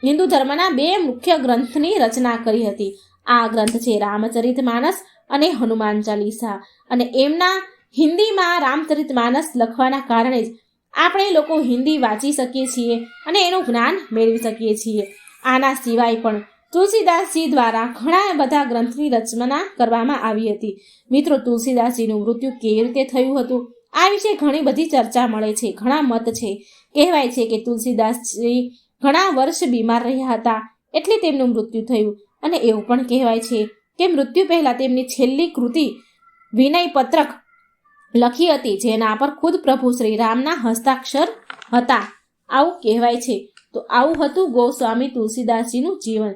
2 મુખ્ય ગ્રંથની રચના કરી હતી. આ ગ્રંથ છે રામચરિત માનસ અને હનુમાન ચાલીસા. અને એમના હિન્દીમાં રામચરિત માનસ લખવાના કારણે જ આપણે લોકો હિન્દી વાંચી શકીએ છીએ અને એનું જ્ઞાન મેળવી શકીએ છીએ. આના સિવાય પણ તુલસીદાસજી દ્વારા ઘણા બધા ગ્રંથની રચના કરવામાં આવી હતી. મિત્રો, તુલસીદાસજીનું મૃત્યુ કેવી રીતે થયું હતું આ વિશે ઘણી બધી ચર્ચા મળે છે, ઘણા મત છે. કહેવાય છે કે તુલસીદાસજી ઘણા વર્ષ બીમાર રહ્યા હતા એટલે તેમનું મૃત્યુ થયું. અને એવું પણ કહેવાય છે કે મૃત્યુ પહેલા તેમની છેલ્લી કૃતિ વિનય પત્રક લખી હતી, જેના પર ખુદ પ્રભુ શ્રી રામના હસ્તાક્ષર હતા, આવું કહેવાય છે. તો આવું હતું ગોસ્વામી તુલસીદાસજીનું જીવન,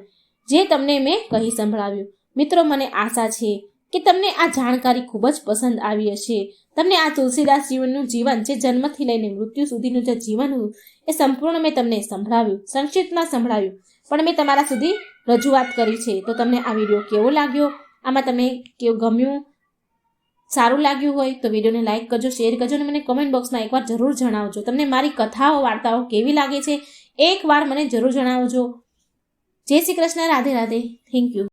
જે તમને મેં કહી સંભળાવ્યું. મિત્રો, મને આશા છે કે તમને આ જાણકારી ખૂબ જ પસંદ આવી હશે. તમને આ તુલસીદાસજીનું જીવન, જે જન્મથી લઈને મૃત્યુ સુધીનું જે જીવન હતું એ સંપૂર્ણ મેં તમને સંભળાવ્યું, સંક્ષિપ્તમાં સંભળાવ્યું, પણ મેં તમારા સુધી રજૂઆત કરી છે. તો તમને આ વિડીયો કેવો લાગ્યો, આમાં તમે કેવું ગમ્યું, સારું લાગ્યું હોય તો વિડીયોને લાઇક કરજો, શેર કરજો અને મને કમેન્ટ બોક્સમાં એકવાર જરૂર જણાવજો તમને મારી કથાઓ વાર્તાઓ કેવી લાગે છે. એકવાર મને જરૂર જણાવજો. જય શ્રી કૃષ્ણ. રાધે રાધે. Thank you.